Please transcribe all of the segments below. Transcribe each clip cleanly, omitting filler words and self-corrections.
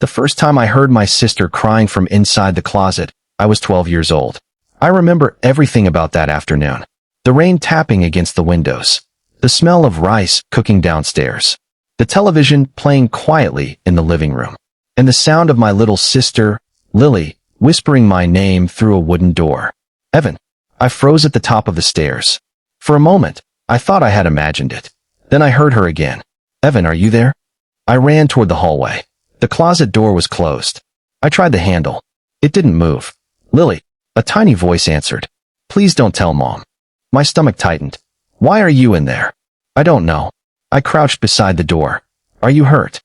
The first time I heard my sister crying from inside the closet, I was 12 years old. I remember everything about that afternoon. The rain tapping against the windows. The smell of rice cooking downstairs. The television playing quietly in the living room. And the sound of my little sister, Lily, whispering my name through a wooden door. Evan. I froze at the top of the stairs. For a moment, I thought I had imagined it. Then I heard her again. Evan, are you there? I ran toward the hallway. The closet door was closed. I tried the handle. It didn't move. Lily, a tiny voice answered. Please don't tell Mom. My stomach tightened. Why are you in there? I don't know. I crouched beside the door. Are you hurt?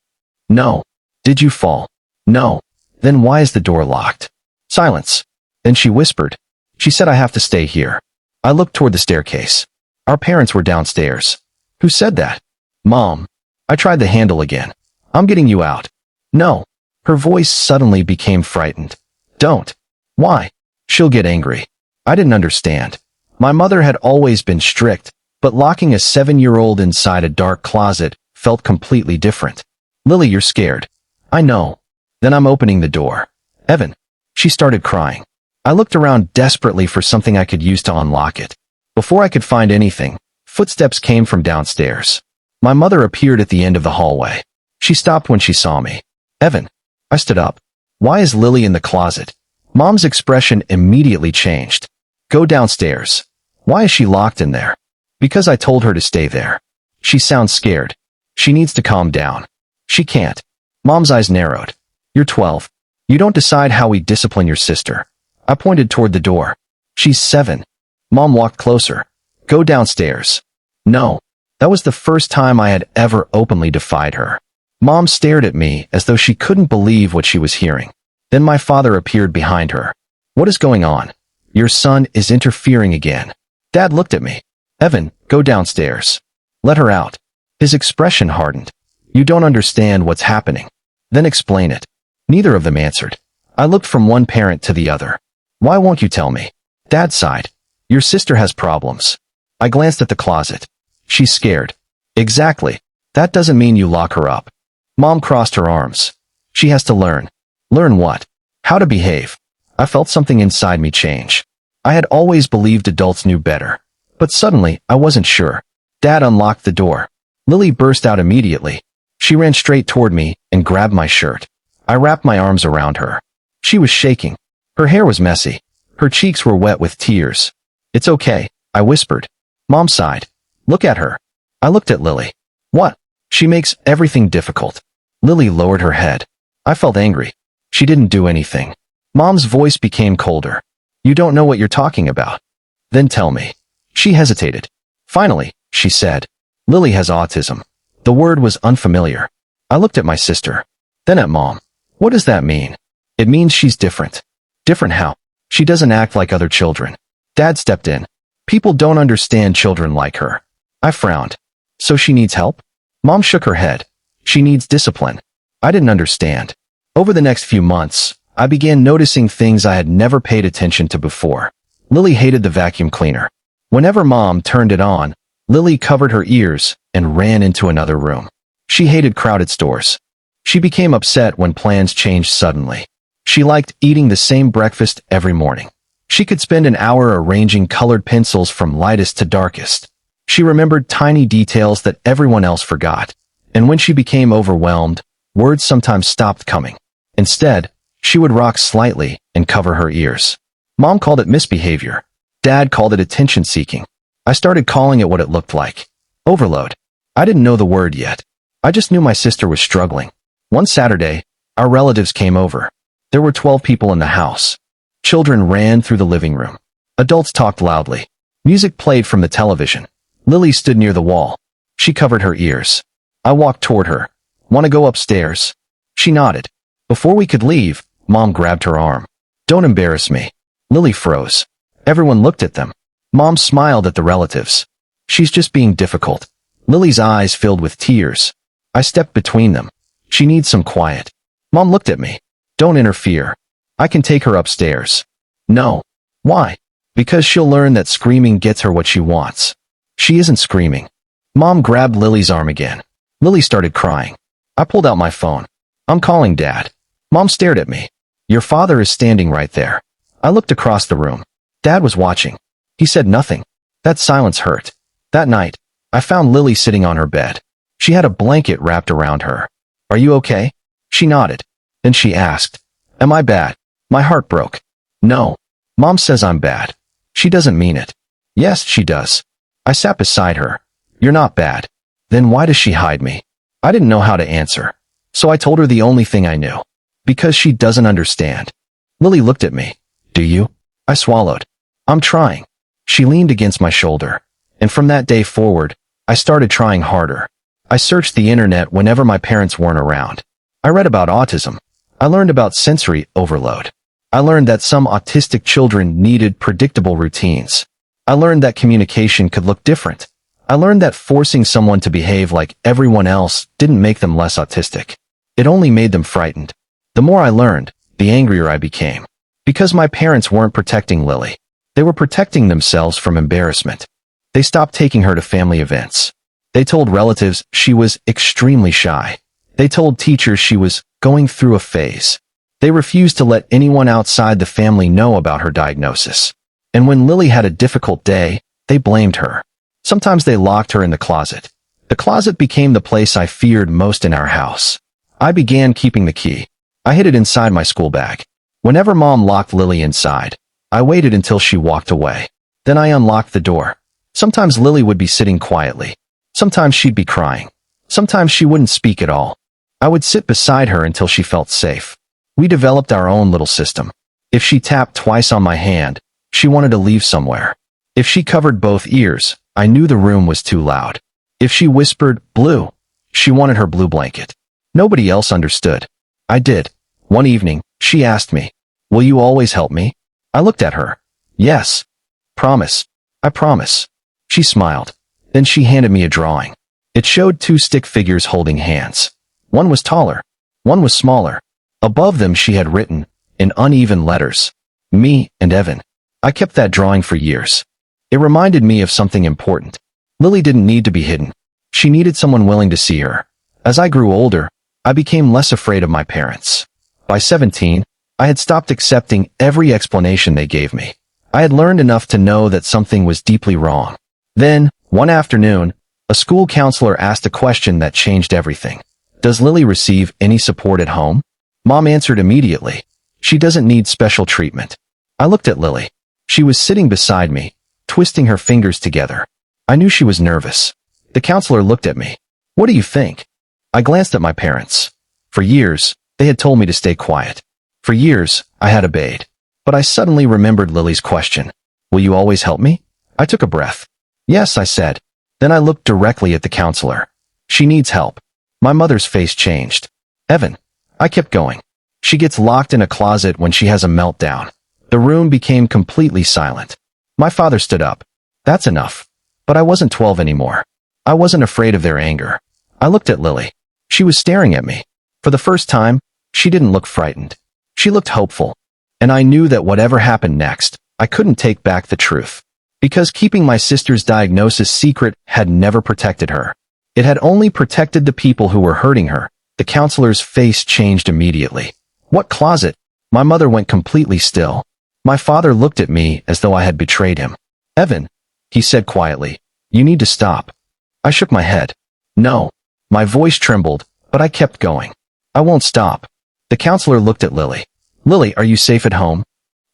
No. Did you fall? No. Then why is the door locked? Silence. Then she whispered. She said I have to stay here. I looked toward the staircase. Our parents were downstairs. Who said that? Mom. I tried the handle again. I'm getting you out. No. Her voice suddenly became frightened. Don't. Why? She'll get angry. I didn't understand. My mother had always been strict, but locking a 7-year-old inside a dark closet felt completely different. Lily, you're scared. I know. Then I'm opening the door. Evan. She started crying. I looked around desperately for something I could use to unlock it. Before I could find anything, footsteps came from downstairs. My mother appeared at the end of the hallway. She stopped when she saw me. Evan. I stood up. Why is Lily in the closet? Mom's expression immediately changed. Go downstairs. Why is she locked in there? Because I told her to stay there. She sounds scared. She needs to calm down. She can't. Mom's eyes narrowed. You're 12. You don't decide how we discipline your sister. I pointed toward the door. She's 7. Mom walked closer. Go downstairs. No. That was the first time I had ever openly defied her. Mom stared at me as though she couldn't believe what she was hearing. Then my father appeared behind her. What is going on? Your son is interfering again. Dad looked at me. Evan, go downstairs. Let her out. His expression hardened. You don't understand what's happening. Then explain it. Neither of them answered. I looked from one parent to the other. Why won't you tell me? Dad sighed. Your sister has problems. I glanced at the closet. She's scared. Exactly. That doesn't mean you lock her up. Mom crossed her arms. She has to learn. Learn what? How to behave. I felt something inside me change. I had always believed adults knew better. But suddenly, I wasn't sure. Dad unlocked the door. Lily burst out immediately. She ran straight toward me and grabbed my shirt. I wrapped my arms around her. She was shaking. Her hair was messy. Her cheeks were wet with tears. It's okay, I whispered. Mom sighed. Look at her. I looked at Lily. What? She makes everything difficult. Lily lowered her head. I felt angry. She didn't do anything. Mom's voice became colder. You don't know what you're talking about. Then tell me. She hesitated. Finally, she said. Lily has autism. The word was unfamiliar. I looked at my sister. Then at Mom. What does that mean? It means she's different. Different how? She doesn't act like other children. Dad stepped in. People don't understand children like her. I frowned. So she needs help? Mom shook her head. She needs discipline. I didn't understand. Over the next few months, I began noticing things I had never paid attention to before. Lily hated the vacuum cleaner. Whenever Mom turned it on, Lily covered her ears and ran into another room. She hated crowded stores. She became upset when plans changed suddenly. She liked eating the same breakfast every morning. She could spend an hour arranging colored pencils from lightest to darkest. She remembered tiny details that everyone else forgot. And when she became overwhelmed, words sometimes stopped coming. Instead, she would rock slightly and cover her ears. Mom called it misbehavior. Dad called it attention-seeking. I started calling it what it looked like. Overload. I didn't know the word yet. I just knew my sister was struggling. One Saturday, our relatives came over. There were 12 people in the house. Children ran through the living room. Adults talked loudly. Music played from the television. Lily stood near the wall. She covered her ears. I walked toward her. Want to go upstairs? She nodded. Before we could leave, Mom grabbed her arm. Don't embarrass me. Lily froze. Everyone looked at them. Mom smiled at the relatives. She's just being difficult. Lily's eyes filled with tears. I stepped between them. She needs some quiet. Mom looked at me. Don't interfere. I can take her upstairs. No. Why? Because she'll learn that screaming gets her what she wants. She isn't screaming. Mom grabbed Lily's arm again. Lily started crying. I pulled out my phone. I'm calling Dad. Mom stared at me. Your father is standing right there. I looked across the room. Dad was watching. He said nothing. That silence hurt. That night, I found Lily sitting on her bed. She had a blanket wrapped around her. Are you okay? She nodded. Then she asked, Am I bad? My heart broke. No. Mom says I'm bad. She doesn't mean it. Yes, she does. I sat beside her. You're not bad. Then why does she hide me? I didn't know how to answer. So I told her the only thing I knew. Because she doesn't understand. Lily looked at me. Do you? I swallowed. I'm trying. She leaned against my shoulder. And from that day forward, I started trying harder. I searched the internet whenever my parents weren't around. I read about autism. I learned about sensory overload. I learned that some autistic children needed predictable routines. I learned that communication could look different. I learned that forcing someone to behave like everyone else didn't make them less autistic. It only made them frightened. The more I learned, the angrier I became. Because my parents weren't protecting Lily. They were protecting themselves from embarrassment. They stopped taking her to family events. They told relatives she was extremely shy. They told teachers she was going through a phase. They refused to let anyone outside the family know about her diagnosis. And when Lily had a difficult day, they blamed her. Sometimes they locked her in the closet. The closet became the place I feared most in our house. I began keeping the key. I hid it inside my school bag. Whenever Mom locked Lily inside, I waited until she walked away. Then I unlocked the door. Sometimes Lily would be sitting quietly. Sometimes she'd be crying. Sometimes she wouldn't speak at all. I would sit beside her until she felt safe. We developed our own little system. If she tapped twice on my hand, she wanted to leave somewhere. If she covered both ears, I knew the room was too loud. If she whispered, blue, she wanted her blue blanket. Nobody else understood. I did. One evening, she asked me, Will you always help me? I looked at her. Yes. Promise. I promise. She smiled. Then she handed me a drawing. It showed two stick figures holding hands. One was taller. One was smaller. Above them she had written, in uneven letters, me and Evan. I kept that drawing for years. It reminded me of something important. Lily didn't need to be hidden. She needed someone willing to see her. As I grew older, I became less afraid of my parents. By 17, I had stopped accepting every explanation they gave me. I had learned enough to know that something was deeply wrong. Then, one afternoon, a school counselor asked a question that changed everything. Does Lily receive any support at home? Mom answered immediately. She doesn't need special treatment. I looked at Lily. She was sitting beside me, twisting her fingers together. I knew she was nervous. The counselor looked at me. What do you think? I glanced at my parents. For years, they had told me to stay quiet. For years, I had obeyed. But I suddenly remembered Lily's question. Will you always help me? I took a breath. Yes, I said. Then I looked directly at the counselor. She needs help. My mother's face changed. Evan. I kept going. She gets locked in a closet when she has a meltdown. The room became completely silent. My father stood up. That's enough. But I wasn't 12 anymore. I wasn't afraid of their anger. I looked at Lily. She was staring at me. For the first time, she didn't look frightened. She looked hopeful. And I knew that whatever happened next, I couldn't take back the truth. Because keeping my sister's diagnosis secret had never protected her. It had only protected the people who were hurting her. The counselor's face changed immediately. What closet? My mother went completely still. My father looked at me as though I had betrayed him. Evan, he said quietly, you need to stop. I shook my head. No. My voice trembled, but I kept going. I won't stop. The counselor looked at Lily. Lily, are you safe at home?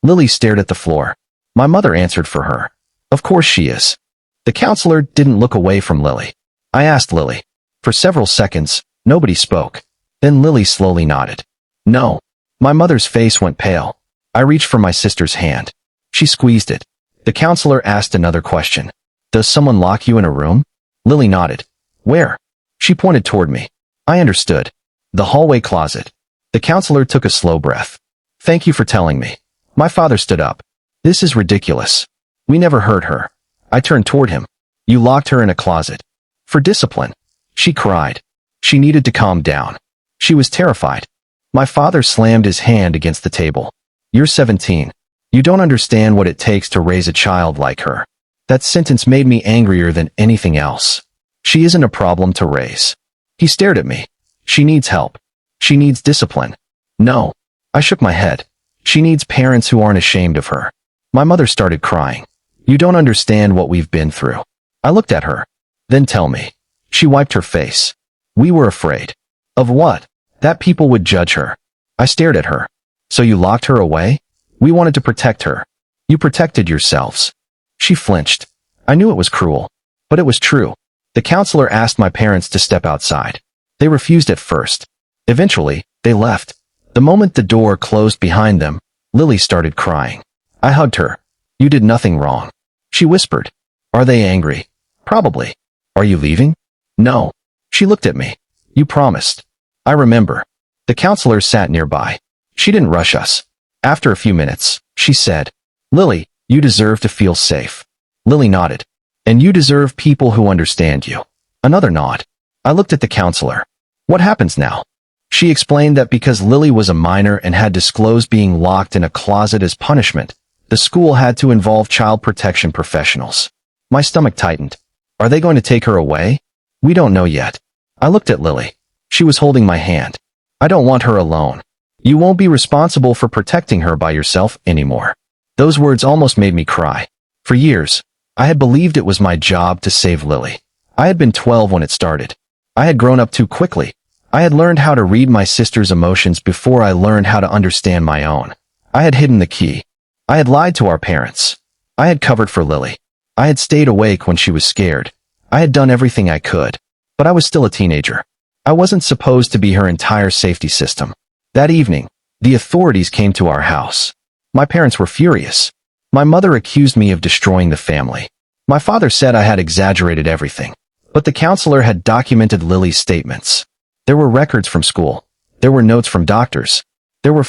Lily stared at the floor. My mother answered for her. Of course she is. The counselor didn't look away from Lily. I asked Lily. For several seconds, nobody spoke. Then Lily slowly nodded. No. My mother's face went pale. I reached for my sister's hand. She squeezed it. The counselor asked another question. Does someone lock you in a room? Lily nodded. Where? She pointed toward me. I understood. The hallway closet. The counselor took a slow breath. Thank you for telling me. My father stood up. This is ridiculous. We never hurt her. I turned toward him. You locked her in a closet. For discipline. She cried. She needed to calm down. She was terrified. My father slammed his hand against the table. You're 17. You don't understand what it takes to raise a child like her. That sentence made me angrier than anything else. She isn't a problem to raise. He stared at me. She needs help. She needs discipline. No. I shook my head. She needs parents who aren't ashamed of her. My mother started crying. You don't understand what we've been through. I looked at her. Then tell me. She wiped her face. We were afraid. Of what? That people would judge her. I stared at her. So you locked her away? We wanted to protect her. You protected yourselves. She flinched. I knew it was cruel. But it was true. The counselor asked my parents to step outside. They refused at first. Eventually, they left. The moment the door closed behind them, Lily started crying. I hugged her. You did nothing wrong. She whispered. Are they angry? Probably. Are you leaving? No. She looked at me. You promised. I remember. The counselor sat nearby. She didn't rush us. After a few minutes, she said, Lily, you deserve to feel safe. Lily nodded. And you deserve people who understand you. Another nod. I looked at the counselor. What happens now? She explained that because Lily was a minor and had disclosed being locked in a closet as punishment, the school had to involve child protection professionals. My stomach tightened. Are they going to take her away? We don't know yet. I looked at Lily. She was holding my hand. I don't want her alone. You won't be responsible for protecting her by yourself anymore. Those words almost made me cry. For years, I had believed it was my job to save Lily. I had been 12 when it started. I had grown up too quickly. I had learned how to read my sister's emotions before I learned how to understand my own. I had hidden the key. I had lied to our parents. I had covered for Lily. I had stayed awake when she was scared. I had done everything I could. But I was still a teenager. I wasn't supposed to be her entire safety system. That evening, the authorities came to our house. My parents were furious. My mother accused me of destroying the family. My father said I had exaggerated everything. But the counselor had documented Lily's statements. There were records from school. There were notes from doctors. There were